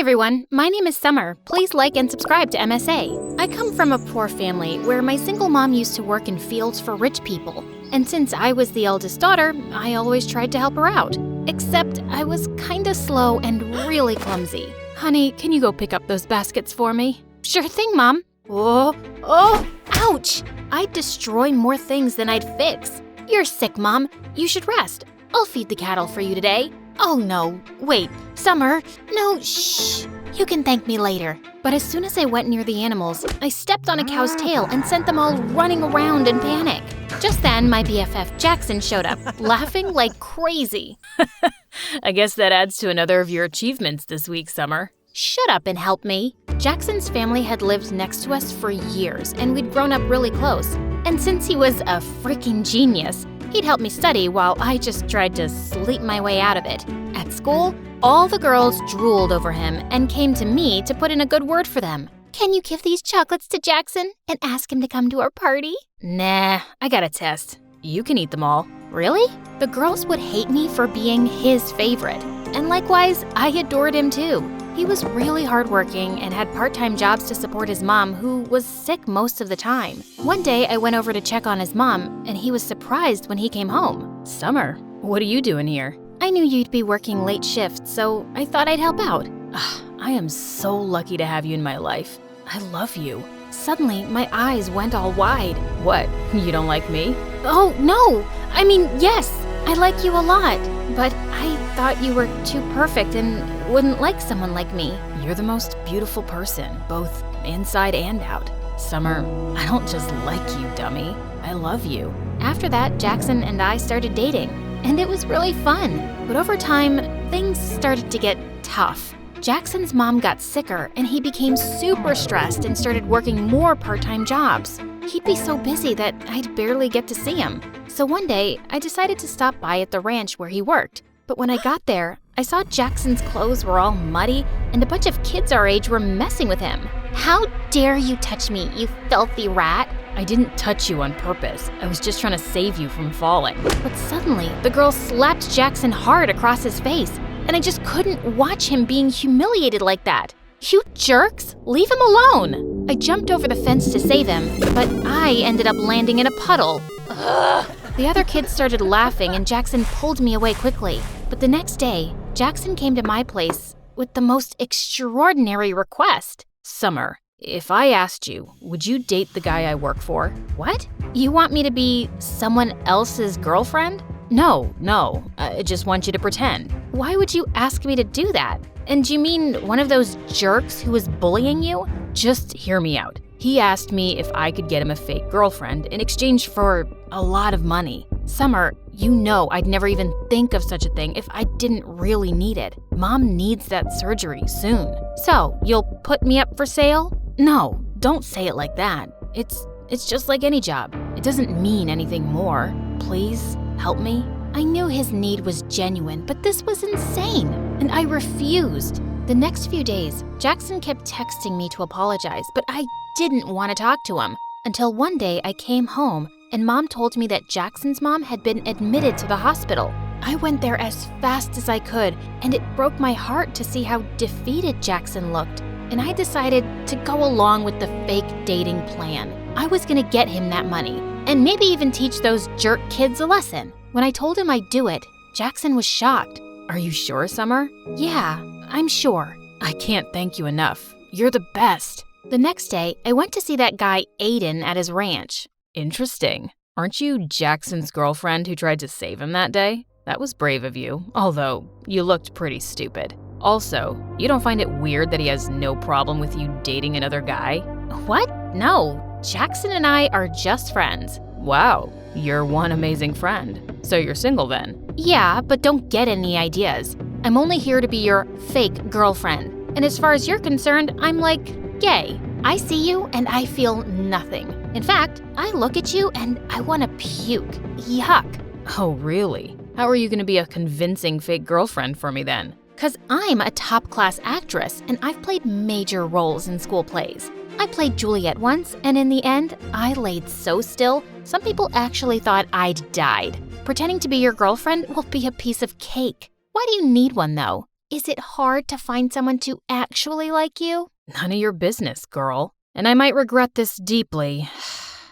everyone, my name is Summer. Please like and subscribe to MSA. I come from a poor family where my single mom used to work in fields for rich people. And since I was the eldest daughter, I always tried to help her out. Except I was kinda slow and really clumsy. Honey, can you go pick up those baskets for me? Sure thing, Mom. Oh, ouch! I'd destroy more things than I'd fix. You're sick, Mom. You should rest. I'll feed the cattle for you today. Oh no, wait, Summer, no, shh. You can thank me later. But as soon as I went near the animals, I stepped on a cow's tail and sent them all running around in panic. Just then, my BFF Jackson showed up, laughing like crazy. I guess that adds to another of your achievements this week, Summer. Shut up and help me. Jackson's family had lived next to us for years, and we'd grown up really close. And since he was a freaking genius, he'd help me study while I just tried to sleep my way out of it. At school, all the girls drooled over him and came to me to put in a good word for them. Can you give these chocolates to Jackson and ask him to come to our party? Nah, I got a test. You can eat them all. Really? The girls would hate me for being his favorite. And likewise, I adored him too. He was really hardworking and had part-time jobs to support his mom, who was sick most of the time. One day, I went over to check on his mom, and he was surprised when he came home. Summer, what are you doing here? I knew you'd be working late shifts, so I thought I'd help out. I am so lucky to have you in my life. I love you. Suddenly, my eyes went all wide. What, you don't like me? Oh, no! I mean, yes, I like you a lot, but I thought you were too perfect and wouldn't like someone like me. You're the most beautiful person, both inside and out. Summer, I don't just like you, dummy. I love you. After that, Jackson and I started dating, and it was really fun. But over time, things started to get tough. Jackson's mom got sicker, and he became super stressed and started working more part-time jobs. He'd be so busy that I'd barely get to see him. So one day, I decided to stop by at the ranch where he worked. But when I got there, I saw Jackson's clothes were all muddy, and a bunch of kids our age were messing with him. How dare you touch me, you filthy rat? I didn't touch you on purpose. I was just trying to save you from falling. But suddenly, the girl slapped Jackson hard across his face, and I just couldn't watch him being humiliated like that. You jerks, leave him alone. I jumped over the fence to save him, but I ended up landing in a puddle. Ugh. The other kids started laughing and Jackson pulled me away quickly. But the next day, Jackson came to my place with the most extraordinary request. Summer, if I asked you, would you date the guy I work for? What? You want me to be someone else's girlfriend? No, I just want you to pretend. Why would you ask me to do that? And do you mean one of those jerks who was bullying you? Just hear me out. He asked me if I could get him a fake girlfriend in exchange for a lot of money. Summer, you know I'd never even think of such a thing if I didn't really need it. Mom needs that surgery soon. So, you'll put me up for sale? No, don't say it like that. It's just like any job. It doesn't mean anything more. Please, help me. I knew his need was genuine, but this was insane, and I refused. The next few days, Jackson kept texting me to apologize, but I didn't want to talk to him. Until one day I came home, and Mom told me that Jackson's mom had been admitted to the hospital. I went there as fast as I could, and it broke my heart to see how defeated Jackson looked. And I decided to go along with the fake dating plan. I was gonna get him that money, and maybe even teach those jerk kids a lesson. When I told him I'd do it, Jackson was shocked. Are you sure, Summer? Yeah, I'm sure. I can't thank you enough. You're the best. The next day, I went to see that guy Aiden at his ranch. Interesting. Aren't you Jackson's girlfriend who tried to save him that day? That was brave of you, although you looked pretty stupid. Also, you don't find it weird that he has no problem with you dating another guy? What? No, Jackson and I are just friends. Wow, you're one amazing friend. So you're single then? Yeah, but don't get any ideas. I'm only here to be your fake girlfriend. And as far as you're concerned, I'm like gay. I see you and I feel nothing. In fact, I look at you and I want to puke. Yuck. Oh, really? How are you going to be a convincing fake girlfriend for me then? 'Cause I'm a top-class actress and I've played major roles in school plays. I played Juliet once, and in the end, I laid so still, some people actually thought I'd died. Pretending to be your girlfriend will be a piece of cake. Why do you need one, though? Is it hard to find someone to actually like you? None of your business, girl. And I might regret this deeply,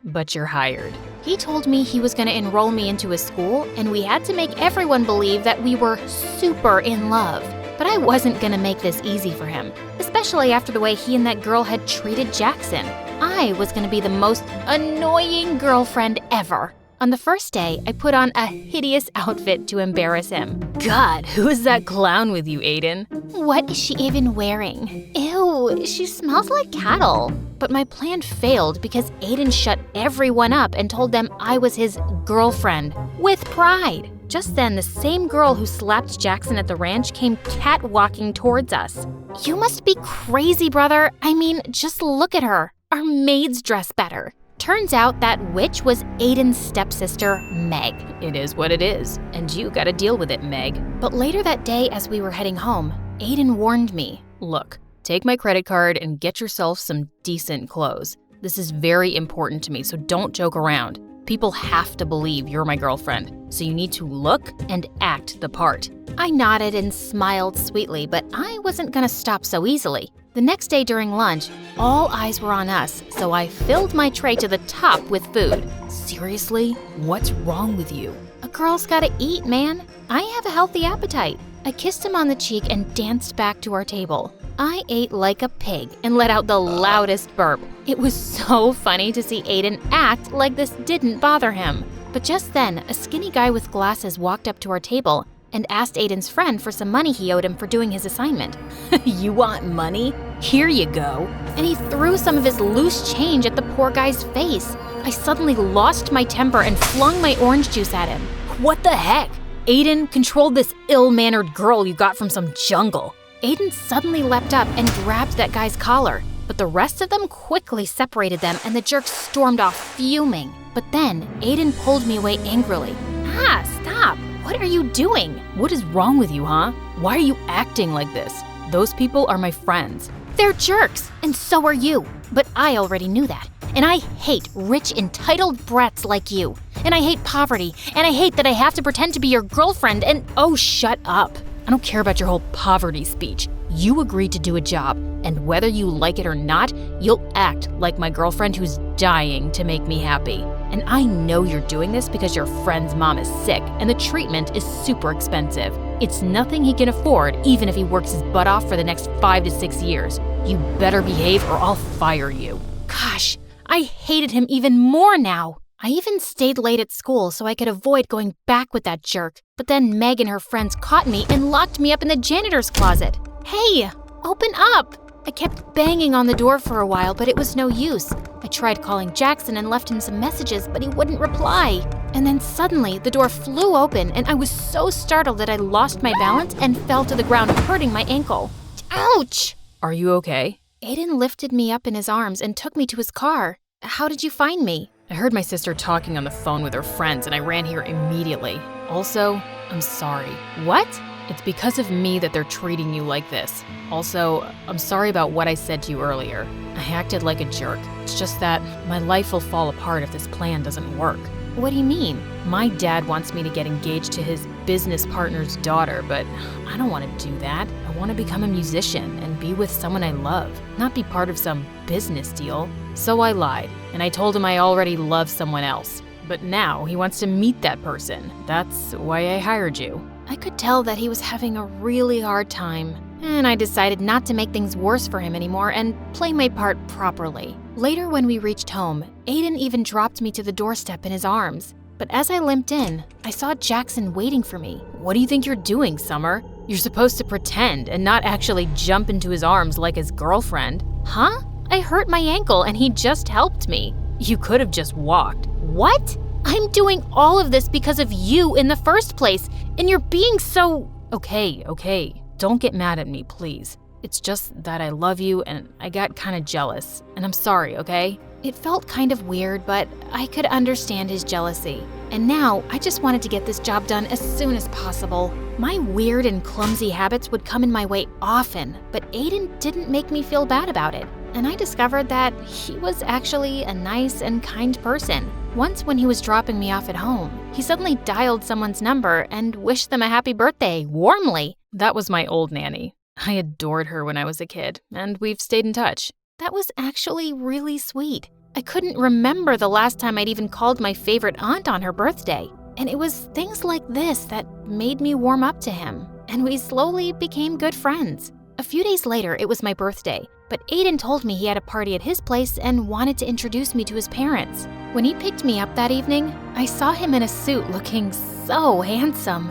but you're hired. He told me he was going to enroll me into a school, and we had to make everyone believe that we were super in love. But I wasn't going to make this easy for him, especially after the way he and that girl had treated Jackson. I was going to be the most annoying girlfriend ever. On the first day, I put on a hideous outfit to embarrass him. God, who is that clown with you, Aiden? What is she even wearing? Ew, she smells like cattle. But my plan failed because Aiden shut everyone up and told them I was his girlfriend, with pride. Just then, the same girl who slapped Jackson at the ranch came catwalking towards us. You must be crazy, brother. I mean, just look at her. Our maids dress better. Turns out that witch was Aiden's stepsister, Meg. It is what it is, and you gotta deal with it, Meg. But later that day, as we were heading home, Aiden warned me. Look, take my credit card and get yourself some decent clothes. This is very important to me, so don't joke around. People have to believe you're my girlfriend, so you need to look and act the part. I nodded and smiled sweetly, but I wasn't gonna stop so easily. The next day during lunch, all eyes were on us, so I filled my tray to the top with food. Seriously? What's wrong with you? A girl's gotta eat, man. I have a healthy appetite. I kissed him on the cheek and danced back to our table. I ate like a pig and let out the loudest burp. It was so funny to see Aiden act like this didn't bother him. But just then, a skinny guy with glasses walked up to our table and asked Aiden's friend for some money he owed him for doing his assignment. You want money? Here you go. And he threw some of his loose change at the poor guy's face. I suddenly lost my temper and flung my orange juice at him. What the heck? Aiden, control this ill-mannered girl you got from some jungle. Aiden suddenly leapt up and grabbed that guy's collar, but the rest of them quickly separated them and the jerk stormed off fuming. But then, Aiden pulled me away angrily. Ah, stop! What are you doing? What is wrong with you, huh? Why are you acting like this? Those people are my friends. They're jerks, and so are you. But I already knew that. And I hate rich, entitled brats like you. And I hate poverty. And I hate that I have to pretend to be your girlfriend and— Oh, shut up. I don't care about your whole poverty speech. You agreed to do a job, and whether you like it or not, you'll act like my girlfriend who's dying to make me happy. And I know you're doing this because your friend's mom is sick, and the treatment is super expensive. It's nothing he can afford, even if he works his butt off for the next 5 to 6 years. You better behave or I'll fire you. Gosh, I hated him even more now. I even stayed late at school so I could avoid going back with that jerk. But then Meg and her friends caught me and locked me up in the janitor's closet. Hey, open up! I kept banging on the door for a while, but it was no use. I tried calling Jackson and left him some messages, but he wouldn't reply. And then suddenly, the door flew open, and I was so startled that I lost my balance and fell to the ground, hurting my ankle. Ouch! Are you okay? Aiden lifted me up in his arms and took me to his car. How did you find me? I heard my sister talking on the phone with her friends, and I ran here immediately. Also, I'm sorry. What? It's because of me that they're treating you like this. Also, I'm sorry about what I said to you earlier. I acted like a jerk. It's just that my life will fall apart if this plan doesn't work. What do you mean? My dad wants me to get engaged to his business partner's daughter, but I don't want to do that. I want to become a musician and be with someone I love, not be part of some business deal. So I lied, and I told him I already love someone else. But now he wants to meet that person. That's why I hired you. I could tell that he was having a really hard time, and I decided not to make things worse for him anymore and play my part properly. Later, when we reached home, Aiden even dropped me to the doorstep in his arms. But as I limped in, I saw Jackson waiting for me. What do you think you're doing, Summer? You're supposed to pretend and not actually jump into his arms like his girlfriend. Huh? I hurt my ankle and he just helped me. You could have just walked. What? I'm doing all of this because of you in the first place, and you're being so— Okay. Don't get mad at me, please. It's just that I love you and I got kind of jealous, and I'm sorry, okay? It felt kind of weird, but I could understand his jealousy. And now, I just wanted to get this job done as soon as possible. My weird and clumsy habits would come in my way often, but Aiden didn't make me feel bad about it. And I discovered that he was actually a nice and kind person. Once when he was dropping me off at home, he suddenly dialed someone's number and wished them a happy birthday, warmly. That was my old nanny. I adored her when I was a kid, and we've stayed in touch. That was actually really sweet. I couldn't remember the last time I'd even called my favorite aunt on her birthday. And it was things like this that made me warm up to him. And we slowly became good friends. A few days later, it was my birthday, but Aiden told me he had a party at his place and wanted to introduce me to his parents. When he picked me up that evening, I saw him in a suit looking so handsome.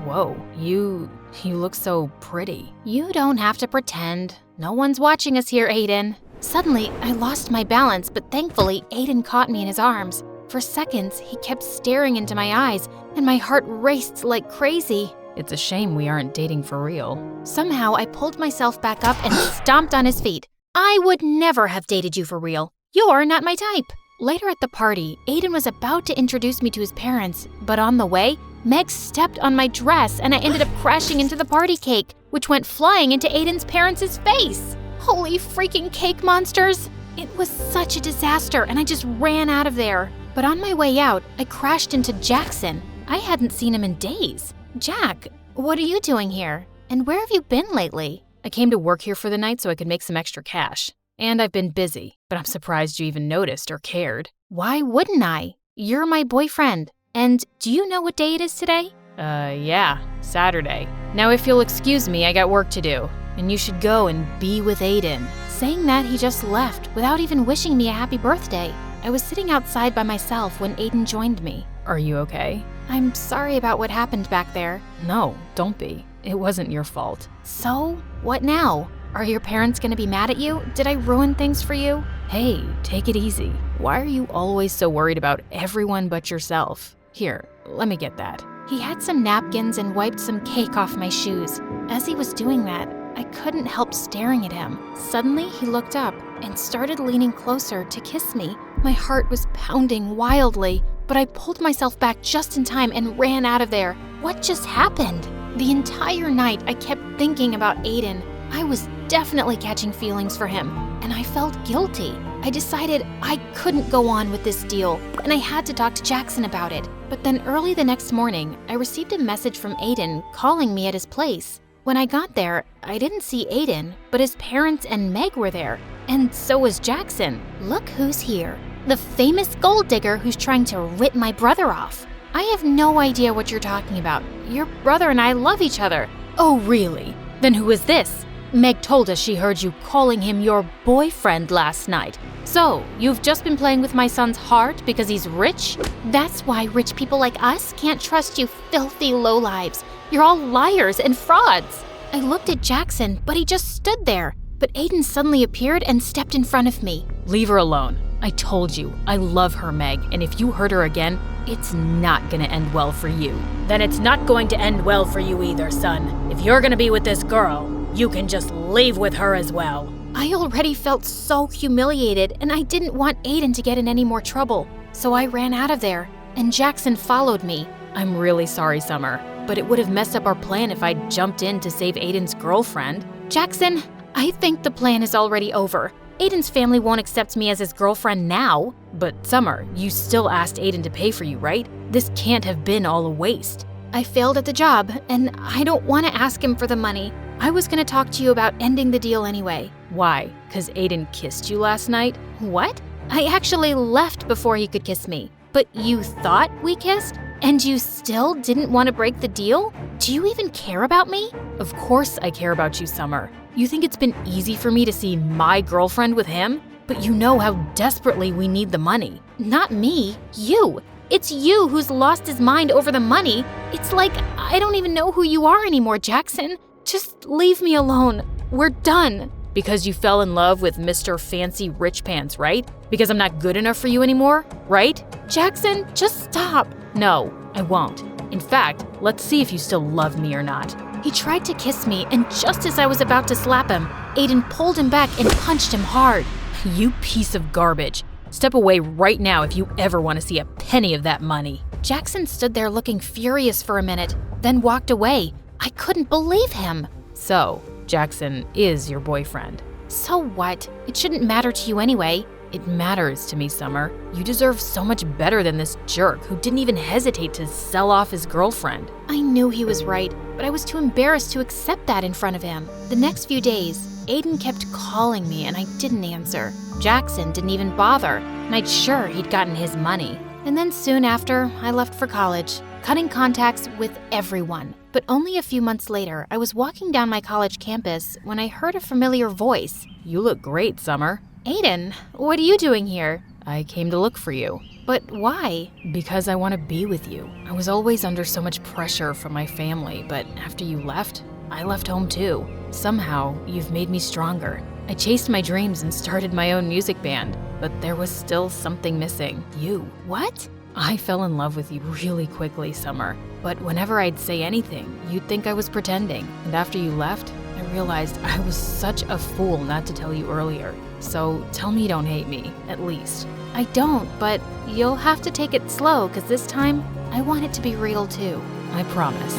Whoa, you look so pretty. You don't have to pretend. No one's watching us here, Aiden. Suddenly, I lost my balance, but thankfully, Aiden caught me in his arms. For seconds, he kept staring into my eyes, and my heart raced like crazy. It's a shame we aren't dating for real. Somehow, I pulled myself back up and stomped on his feet. I would never have dated you for real. You're not my type. Later at the party, Aiden was about to introduce me to his parents, but on the way, Meg stepped on my dress and I ended up crashing into the party cake, which went flying into Aiden's parents' face. Holy freaking cake monsters! It was such a disaster and I just ran out of there. But on my way out, I crashed into Jackson. I hadn't seen him in days. Jack, what are you doing here? And where have you been lately? I came to work here for the night so I could make some extra cash. And I've been busy, but I'm surprised you even noticed or cared. Why wouldn't I? You're my boyfriend. And do you know what day it is today? Yeah, Saturday. Now if you'll excuse me, I got work to do. And you should go and be with Aiden. Saying that, he just left without even wishing me a happy birthday. I was sitting outside by myself when Aiden joined me. Are you okay? I'm sorry about what happened back there. No, don't be. It wasn't your fault. So, what now? Are your parents gonna be mad at you? Did I ruin things for you? Hey, take it easy. Why are you always so worried about everyone but yourself? Here, let me get that. He had some napkins and wiped some cake off my shoes. As he was doing that, I couldn't help staring at him. Suddenly, he looked up and started leaning closer to kiss me. My heart was pounding wildly, but I pulled myself back just in time and ran out of there. What just happened? The entire night, I kept thinking about Aiden. I was definitely catching feelings for him, and I felt guilty. I decided I couldn't go on with this deal, and I had to talk to Jackson about it. But then early the next morning, I received a message from Aiden calling me at his place. When I got there, I didn't see Aiden, but his parents and Meg were there, and so was Jackson. Look who's here. The famous gold digger who's trying to rip my brother off. I have no idea what you're talking about. Your brother and I love each other. Oh, really? Then who is this? Meg told us she heard you calling him your boyfriend last night. So, you've just been playing with my son's heart because he's rich? That's why rich people like us can't trust you filthy lowlives. You're all liars and frauds. I looked at Jackson, but he just stood there. But Aiden suddenly appeared and stepped in front of me. Leave her alone. I told you, I love her, Meg, and if you hurt her again, it's not gonna end well for you. Then it's not going to end well for you either, son. If you're gonna be with this girl, you can just leave with her as well. I already felt so humiliated, and I didn't want Aiden to get in any more trouble. So I ran out of there, and Jackson followed me. I'm really sorry, Summer, but it would have messed up our plan if I'd jumped in to save Aiden's girlfriend. Jackson, I think the plan is already over. Aiden's family won't accept me as his girlfriend now. But Summer, you still asked Aiden to pay for you, right? This can't have been all a waste. I failed at the job, and I don't want to ask him for the money. I was going to talk to you about ending the deal anyway. Why? 'Cause Aiden kissed you last night? What? I actually left before he could kiss me. But you thought we kissed? And you still didn't want to break the deal? Do you even care about me? Of course I care about you, Summer. You think it's been easy for me to see my girlfriend with him? But you know how desperately we need the money. Not me, you. It's you who's lost his mind over the money. It's like I don't even know who you are anymore, Jackson. Just leave me alone. We're done. Because you fell in love with Mr. Fancy Rich Pants, right? Because I'm not good enough for you anymore, right? Jackson, just stop. No, I won't. In fact, let's see if you still love me or not. He tried to kiss me, and just as I was about to slap him, Aiden pulled him back and punched him hard. You piece of garbage. Step away right now if you ever want to see a penny of that money. Jackson stood there looking furious for a minute, then walked away. I couldn't believe him. So, Jackson is your boyfriend. So what? It shouldn't matter to you anyway. It matters to me, Summer. You deserve so much better than this jerk who didn't even hesitate to sell off his girlfriend. I knew he was right, but I was too embarrassed to accept that in front of him. The next few days, Aiden kept calling me and I didn't answer. Jackson didn't even bother, and I'd sure he'd gotten his money. And then soon after, I left for college, cutting contacts with everyone. But only a few months later, I was walking down my college campus when I heard a familiar voice. You look great, Summer. Aiden, what are you doing here? I came to look for you. But why? Because I want to be with you. I was always under so much pressure from my family, but after you left, I left home too. Somehow, you've made me stronger. I chased my dreams and started my own music band, but there was still something missing. You. What? I fell in love with you really quickly, Summer. But whenever I'd say anything, you'd think I was pretending. And after you left, I realized I was such a fool not to tell you earlier. So tell me you don't hate me, at least. I don't, but you'll have to take it slow, because this time, I want it to be real too. I promise.